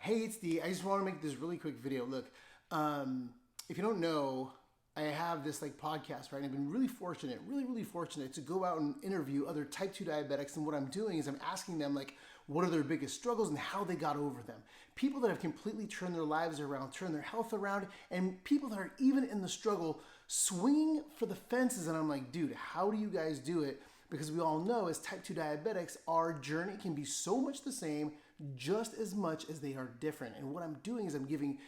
Hey, it's D. I just want to make this really quick video. Look, if you don't know, I have this like podcast, right? And I've been really fortunate, really fortunate to go out and interview other type 2 diabetics. And what I'm doing is I'm asking them like, what are their biggest struggles and how they got over them. People that have completely turned their lives around, turned their health around, and people that are even in the struggle, swinging for the fences. And I'm like, dude, how do you guys do it? Because we all know as type 2 diabetics, our journey can be so much the same, just as much as they are different. And what I'm doing is I'm giving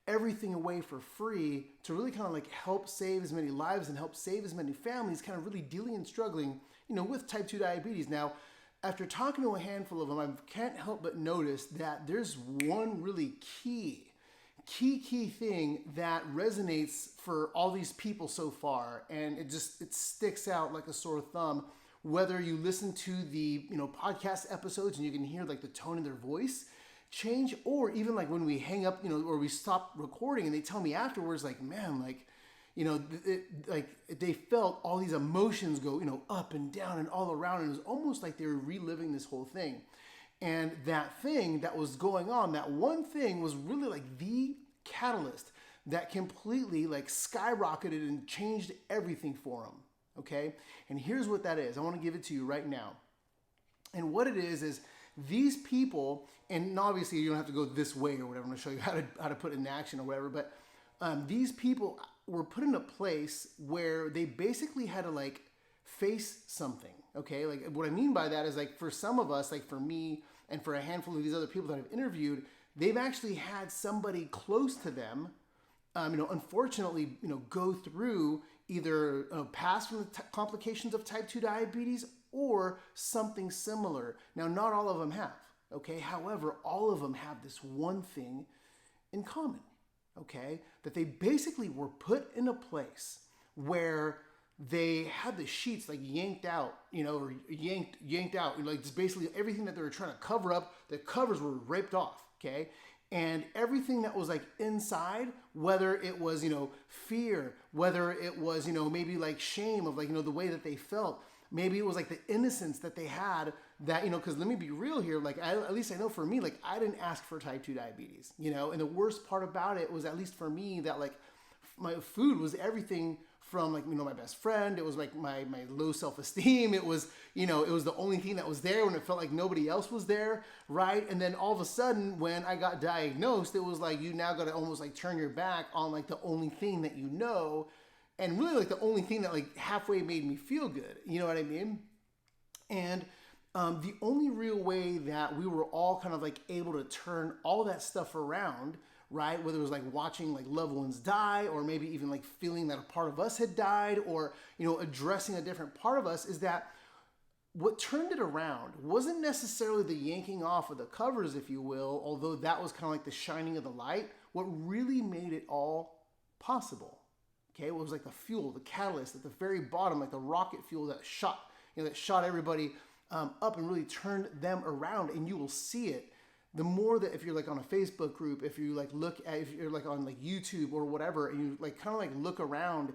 everything away for free to really kind of like help save as many lives and help save as many families kind of really dealing and struggling, with type 2 diabetes. Now, after talking to a handful of them, I can't help but notice that there's one really key thing that resonates for all these people so far, and it sticks out like a sore thumb. Whether you listen to the podcast episodes and you can hear like the tone in their voice change, or even like when we hang up, or we stop recording and they tell me afterwards, like, man, like, they felt all these emotions go, up and down and all around, and it was almost like they were reliving this whole thing. And that thing that was going on, that one thing was really like the catalyst that completely like skyrocketed and changed everything for them. Okay? And here's what that is. I want to give it to you right now. And what it is these people, and obviously you don't have to go this way or whatever, I'm going to show you how to put it in action or whatever, but these people were put in a place where they basically had to like face something. Okay? Like what I mean by that is like for some of us, like for me and for a handful of these other people that I've interviewed, they've actually had somebody close to them unfortunately, go through either pass from the complications of type 2 diabetes or something similar. Now, not all of them have, okay? However, all of them have this one thing in common, okay? That they basically were put in a place where they had the sheets like yanked out, or yanked out, like just basically everything that they were trying to cover up, the covers were ripped off, okay? And everything that was like inside, whether it was, fear, whether it was, maybe like shame of like, the way that they felt, maybe it was like the innocence that they had that, because let me be real here, like at least I know for me, like I didn't ask for type 2 diabetes, and the worst part about it was, at least for me, that like my food was everything from like, my best friend. It was like my low self-esteem. It was, it was the only thing that was there when it felt like nobody else was there, right? And then all of a sudden, when I got diagnosed, it was like, you now got to almost like turn your back on like the only thing that and really like the only thing that like halfway made me feel good. You know what I mean? And the only real way that we were all kind of like able to turn all that stuff around, right? Whether it was like watching like loved ones die, or maybe even like feeling that a part of us had died, or, addressing a different part of us, is that what turned it around wasn't necessarily the yanking off of the covers, if you will, although that was kind of like the shining of the light. What really made it all possible, okay, was like the fuel, the catalyst at the very bottom, like the rocket fuel that shot, that shot everybody up and really turned them around. And you will see it the more that if you're like on a Facebook group, if you like if you're like on like YouTube or whatever, and you like kind of like look around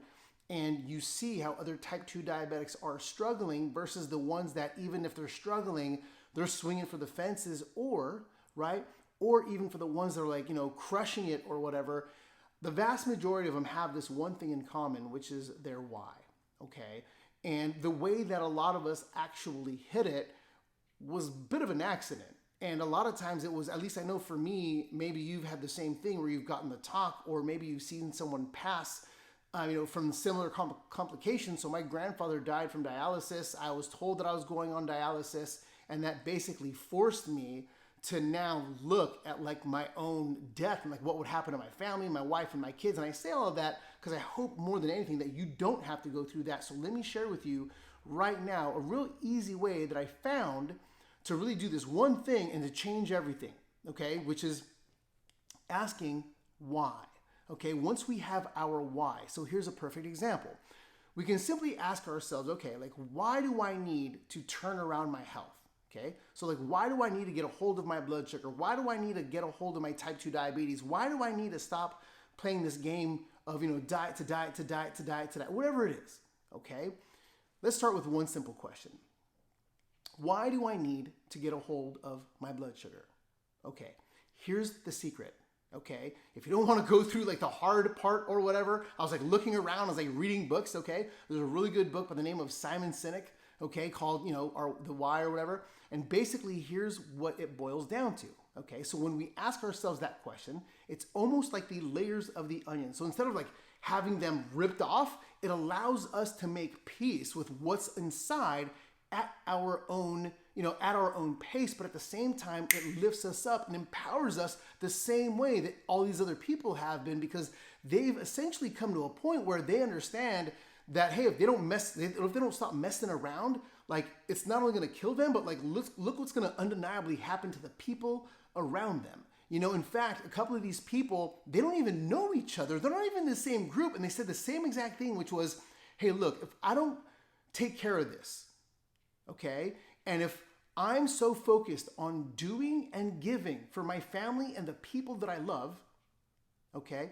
and you see how other type 2 diabetics are struggling versus the ones that, even if they're struggling, they're swinging for the fences, or right, or even for the ones that are like, crushing it or whatever. The vast majority of them have this one thing in common, which is their why, okay? And the way that a lot of us actually hit it was a bit of an accident. And a lot of times it was, at least I know for me, maybe you've had the same thing where you've gotten the talk, or maybe you've seen someone pass, from similar complications. So my grandfather died from dialysis. I was told that I was going on dialysis, and that basically forced me to now look at like my own death and like what would happen to my family, my wife and my kids. And I say all of that because I hope more than anything that you don't have to go through that. So let me share with you right now a real easy way that I found to really do this one thing and to change everything, okay? Which is asking why, okay? Once we have our why, so here's a perfect example. We can simply ask ourselves, okay, like why do I need to turn around my health, okay? So like why do I need to get a hold of my blood sugar? Why do I need to get a hold of my type 2 diabetes? Why do I need to stop playing this game of, diet to diet to diet to diet to diet, whatever it is, okay? Let's start with one simple question. Why do I need to get a hold of my blood sugar? Okay, here's the secret. Okay, if you don't want to go through like the hard part or whatever, I was like looking around, I was like reading books. Okay, there's a really good book by the name of Simon Sinek, okay, called, The Why or whatever. And basically, here's what it boils down to. Okay, so when we ask ourselves that question, it's almost like the layers of the onion. So instead of like having them ripped off, it allows us to make peace with what's inside at our own, at our own pace, but at the same time, it lifts us up and empowers us the same way that all these other people have been, because they've essentially come to a point where they understand that, hey, if they don't stop messing around, like, it's not only going to kill them, but like, look what's going to undeniably happen to the people around them. In fact, a couple of these people, they don't even know each other. They're not even in the same group. And they said the same exact thing, which was, hey, look, if I don't take care of this, okay, and if I'm so focused on doing and giving for my family and the people that I love, okay,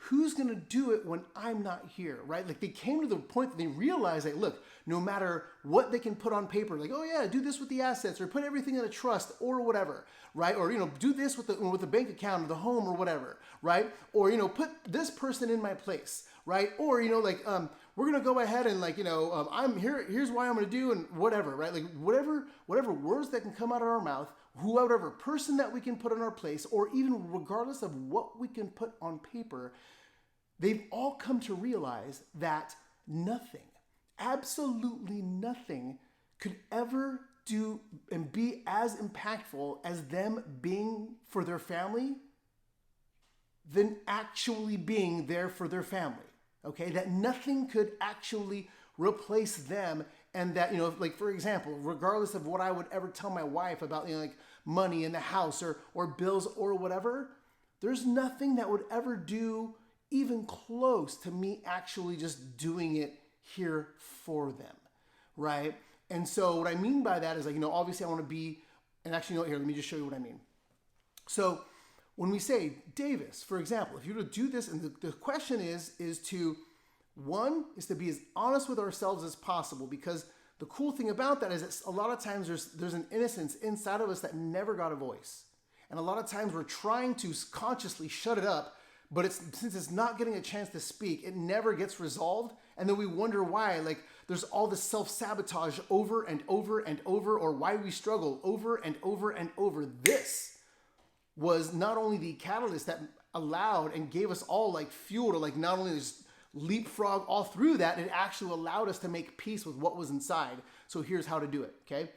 who's going to do it when I'm not here, right? Like, they came to the point that they realized that, look, no matter what they can put on paper, like, oh yeah, do this with the assets, or put everything in a trust or whatever, right? Or, do this with the bank account or the home or whatever, right? Or, put this person in my place, right? Or, we're going to go ahead and I'm here, here's why I'm going to do, and whatever, right? Like, whatever words that can come out of our mouth, whoever person that we can put in our place, or even regardless of what we can put on paper, they've all come to realize that nothing, absolutely nothing, could ever do and be as impactful as them being for their family than actually being there for their family. Okay, that nothing could actually replace them. And that, like, for example, regardless of what I would ever tell my wife about, like money in the house or bills or whatever, there's nothing that would ever do even close to me actually just doing it here for them, right? And so what I mean by that is, like, obviously I want to be, and actually, here, let me just show you what I mean. So when we say, Davis, for example, if you were to do this, and the question is to be as honest with ourselves as possible, because the cool thing about that is that a lot of times there's an innocence inside of us that never got a voice. And a lot of times we're trying to consciously shut it up, but since it's not getting a chance to speak, it never gets resolved. And then we wonder why, like, there's all this self-sabotage over and over and over, or why we struggle over and over and over. This was not only the catalyst that allowed and gave us all like fuel to like not only just leapfrog all through that, it actually allowed us to make peace with what was inside. So here's how to do it, okay?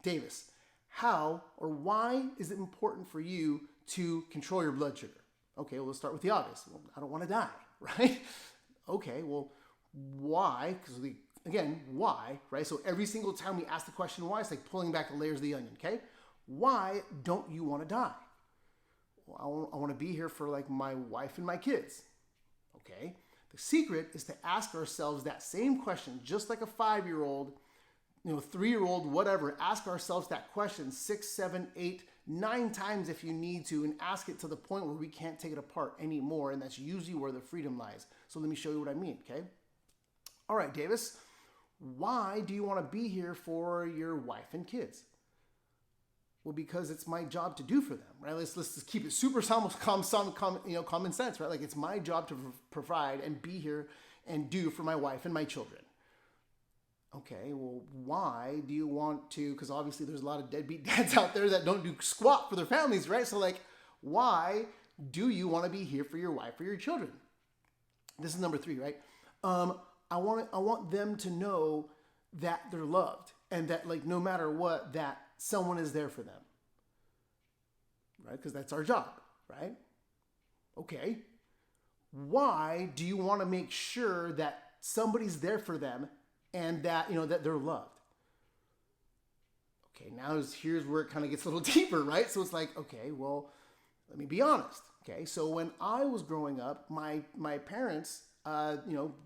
Davis, how or why is it important for you to control your blood sugar? Okay, well, let's start with the obvious. Well, I don't want to die, right? Okay, well, why? Because again, why, right? So every single time we ask the question why, it's like pulling back the layers of the onion, okay? Why don't you want to die? Well, I want to be here for like my wife and my kids. Okay. The secret is to ask ourselves that same question, just like a 5-year-old, 3-year-old, whatever. Ask ourselves that question 6, 7, 8, 9 times if you need to, and ask it to the point where we can't take it apart anymore. And that's usually where the freedom lies. So let me show you what I mean. Okay. All right, Davis, why do you want to be here for your wife and kids? Well, because it's my job to do for them, right? Let's just keep it super common sense, right? Like, it's my job to provide and be here and do for my wife and my children. Okay, well, why do you want to? Because obviously there's a lot of deadbeat dads out there that don't do squat for their families, right? So, like, why do you want to be here for your wife or your children? This is number 3, right? I want them to know that they're loved, and that, like, no matter what, that someone is there for them, right? Because that's our job, right? Okay. Why do you want to make sure that somebody's there for them and that, that they're loved? Okay, now here's where it kind of gets a little deeper, right? So it's like, okay, well, let me be honest. Okay, so when I was growing up, my parents,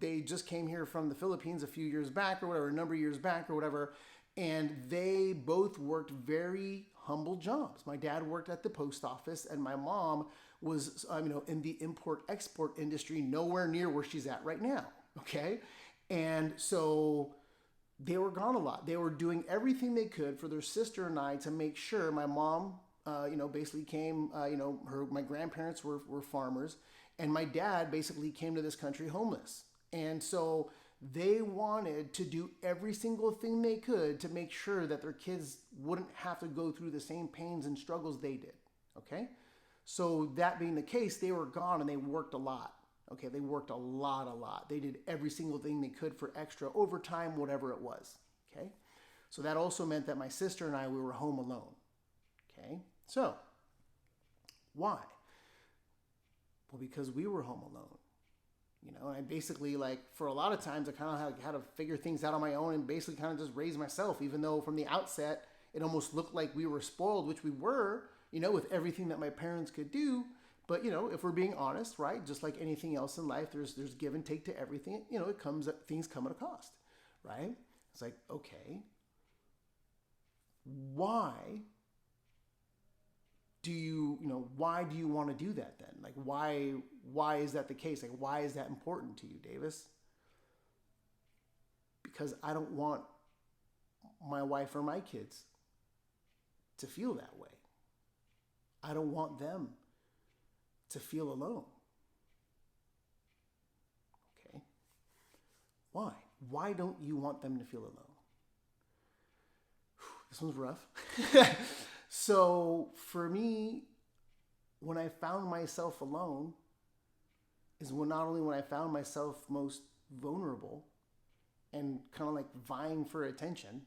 they just came here from the Philippines a few years back or whatever, a number of years back or whatever, and they both worked very humble jobs. My dad worked at the post office, and my mom was, in the import-export industry, nowhere near where she's at right now, okay? And so they were gone a lot. They were doing everything they could for their sister and I to make sure my mom basically came, my grandparents were farmers, and my dad basically came to this country homeless. And so they wanted to do every single thing they could to make sure that their kids wouldn't have to go through the same pains and struggles they did. Okay? So that being the case, they were gone and they worked a lot. Okay, they worked a lot. They did every single thing they could for extra overtime, whatever it was. Okay? So that also meant that my sister and I, we were home alone. Okay? So, why? Well, because we were home alone. And I basically, for a lot of times, I kind of had to figure things out on my own and basically kind of just raise myself, even though from the outset, it almost looked like we were spoiled, which we were, with everything that my parents could do. But, if we're being honest, right, just like anything else in life, there's give and take to everything. Things come at a cost, right? It's like, okay, why do you want to do that then? Like, why is that the case? Like, why is that important to you, Davis? Because I don't want my wife or my kids to feel that way. I don't want them to feel alone. Okay. Why? Why don't you want them to feel alone? This one's rough. So for me, when I found myself alone is not only when I found myself most vulnerable and kind of like vying for attention,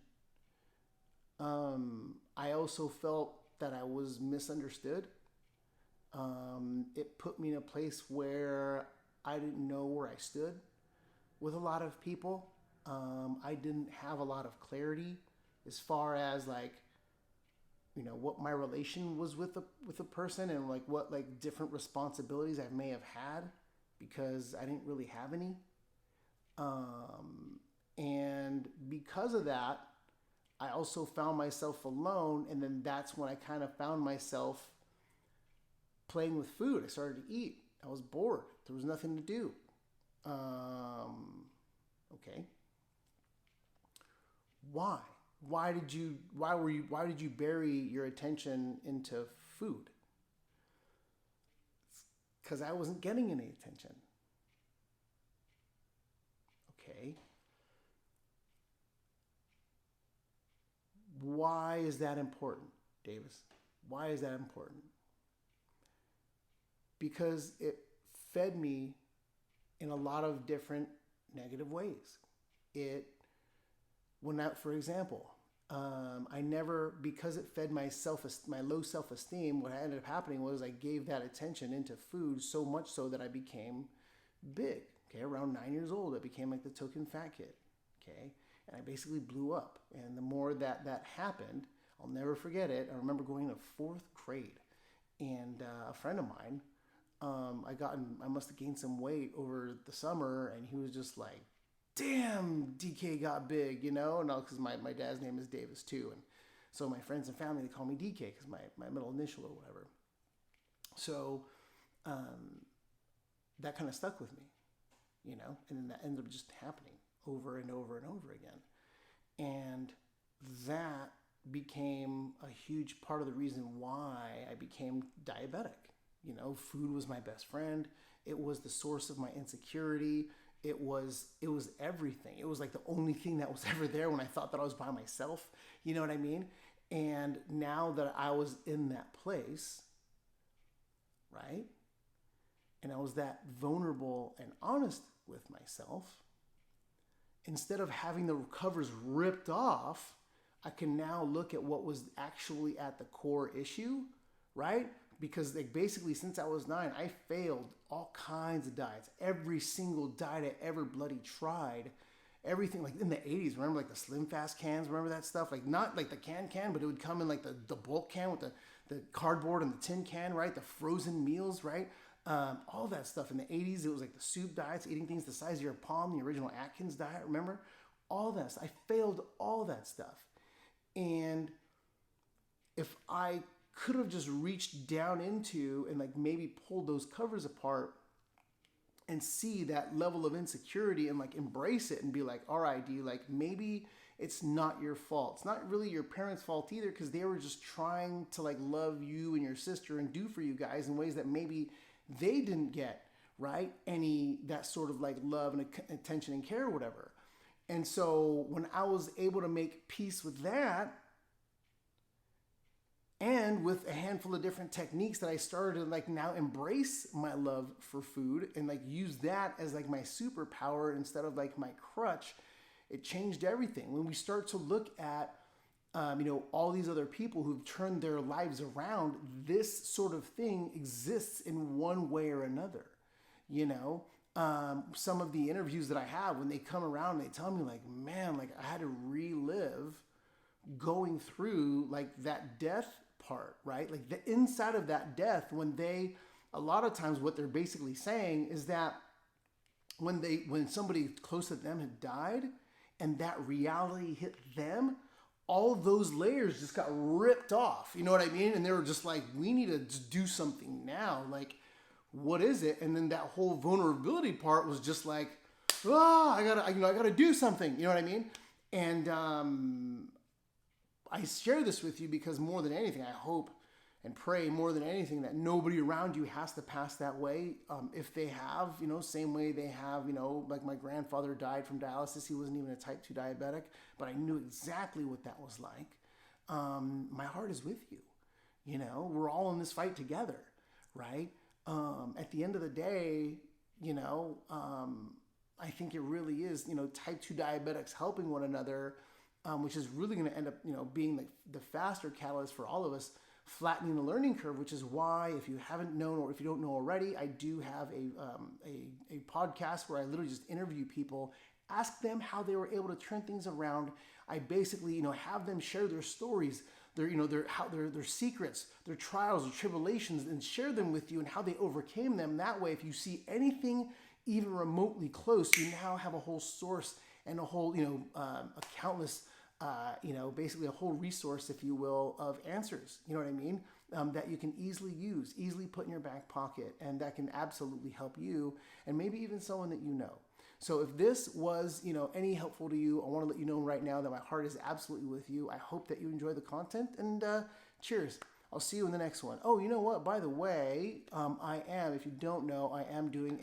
I also felt that I was misunderstood. It put me in a place where I didn't know where I stood with a lot of people. I didn't have a lot of clarity as far as what my relation was with a person and what different responsibilities I may have had because I didn't really have any. And because of that, I also found myself alone, and then that's when I kind of found myself playing with food. I started to eat. I was bored. There was nothing to do. Okay. Why? Why did you bury your attention into food? Because I wasn't getting any attention. Okay. Why is that important, Davis? Why is that important? Because it fed me in a lot of different negative ways. For example, I never, because it fed my low self-esteem, what ended up happening was I gave that attention into food so much so that I became big. Okay, around 9 years old, I became like the token fat kid. Okay, and I basically blew up. And the more that happened, I'll never forget it. I remember going to 4th grade, and a friend of mine, I must have gained some weight over the summer, and he was just like, damn, DK got big, because my dad's name is Davis too. And so my friends and family, they call me DK because my middle initial or whatever. So that kind of stuck with me, and then that ended up just happening over and over and over again. And that became a huge part of the reason why I became diabetic. Food was my best friend. It was the source of my insecurity. It was everything. It was like the only thing that was ever there when I thought that I was by myself. You know what I mean? And now that I was in that place, right? And I was that vulnerable and honest with myself, instead of having the covers ripped off, I can now look at what was actually at the core issue, right? Because basically since I was 9, I failed all kinds of diets. Every single diet I ever bloody tried. Everything, like in the 80s, remember like the Slim Fast cans, remember that stuff? Like not like the can, but it would come in like the bulk can with the cardboard and the tin can, right? The frozen meals, right? All that stuff. In the 80s, it was like the soup diets, eating things the size of your palm, the original Atkins diet, remember? All that stuff. I failed all that stuff. And if I could have just reached down into and maybe pulled those covers apart and see that level of insecurity and embrace it and be like, all right, maybe it's not your fault. It's not really your parents' fault either, because they were just trying to like love you and your sister and do for you guys in ways that maybe they didn't get, right? That sort of like love and attention and care or whatever. And so when I was able to make peace with that, and with a handful of different techniques that I started to like now embrace my love for food and like use that as like my superpower instead of like my crutch, it changed everything. When we start to look at, all these other people who've turned their lives around, this sort of thing exists in one way or another. Some of the interviews that I have, when they come around, they tell me like, man, like I had to relive going through like that death part, right? Like the inside of that death, a lot of times what they're basically saying is that when somebody close to them had died and that reality hit them, all of those layers just got ripped off. You know what I mean? And they were just like, we need to just do something now. Like, what is it? And then that whole vulnerability part was just like, I gotta do something. You know what I mean? And I share this with you because more than anything, I hope and pray more than anything that nobody around you has to pass that way. If they have, same way they have, like my grandfather died from dialysis. He wasn't even a type 2 diabetic, but I knew exactly what that was like. My heart is with you. We're all in this fight together, right? At the end of the day, I think it really is, type 2 diabetics helping one another, which is really going to end up, being like the faster catalyst for all of us, flattening the learning curve, which is why, if you haven't known or if you don't know already, I do have a podcast where I literally just interview people, ask them how they were able to turn things around. I basically, have them share their stories, their secrets, their trials, their tribulations, and share them with you and how they overcame them. That way, if you see anything even remotely close, you now have a whole source and a whole, a countless, basically a whole resource, if you will, of answers, you know what I mean? That you can easily use, easily put in your back pocket, and that can absolutely help you and maybe even someone that you know. So if this was, any helpful to you, I want to let you know right now that my heart is absolutely with you. I hope that you enjoy the content, and cheers. I'll see you in the next one. Oh, you know what? By the way, if you don't know, I am doing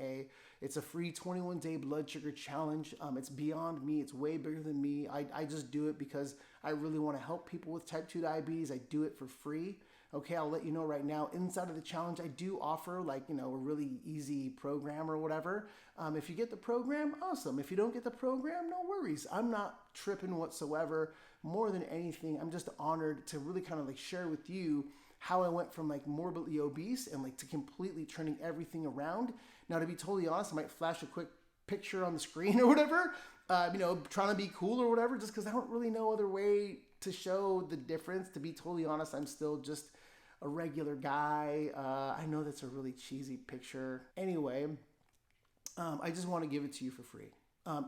it's a free 21-day blood sugar challenge. It's beyond me. It's way bigger than me. I just do it because I really want to help people with type 2 diabetes. I do it for free. Okay, I'll let you know right now. Inside of the challenge, I do offer a really easy program or whatever. If you get the program, awesome. If you don't get the program, no worries. I'm not tripping whatsoever. More than anything, I'm just honored to really kind of share with you how I went from morbidly obese and to completely turning everything around. Now, to be totally honest, I might flash a quick picture on the screen or whatever, trying to be cool or whatever, just because I don't really know other way to show the difference. To be totally honest, I'm still just a regular guy. I know that's a really cheesy picture. Anyway, I just want to give it to you for free.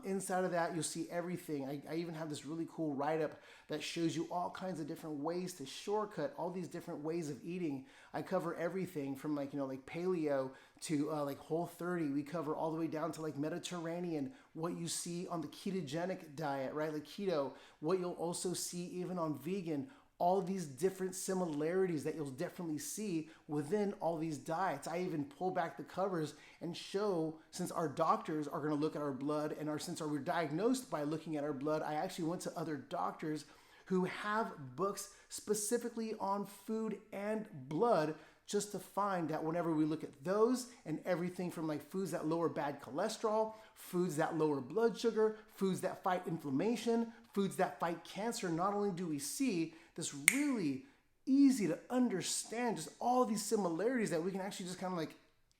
Inside of that, you'll see everything. I even have this really cool write-up that shows you all kinds of different ways to shortcut all these different ways of eating. I cover everything from paleo to Whole30. We cover all the way down to Mediterranean, what you see on the ketogenic diet, right? Keto, what you'll also see even on vegan. All these different similarities that you'll definitely see within all these diets. I even pull back the covers and show, since our doctors are going to look at our blood and since we're diagnosed by looking at our blood, I actually went to other doctors who have books specifically on food and blood, just to find that whenever we look at those and everything from foods that lower bad cholesterol, foods that lower blood sugar, foods that fight inflammation, foods that fight cancer, not only do we see this really easy to understand, just all these similarities that we can actually just kind of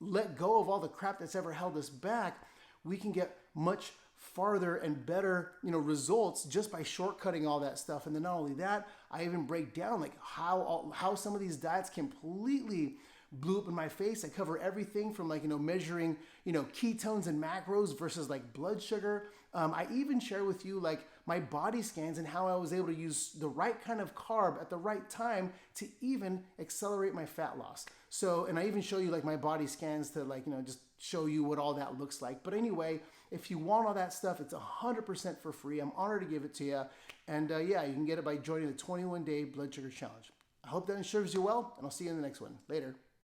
let go of all the crap that's ever held us back, we can get much farther and better, results just by shortcutting all that stuff. And then not only that, I even break down how some of these diets completely blew up in my face. I cover everything from measuring, ketones and macros versus blood sugar. I even share with you my body scans and how I was able to use the right kind of carb at the right time to even accelerate my fat loss. So, and I even show you my body scans to just show you what all that looks like. But anyway, if you want all that stuff, it's 100% for free. I'm honored to give it to you. And yeah, you can get it by joining the 21-day blood sugar challenge. I hope that serves you well, and I'll see you in the next one. Later.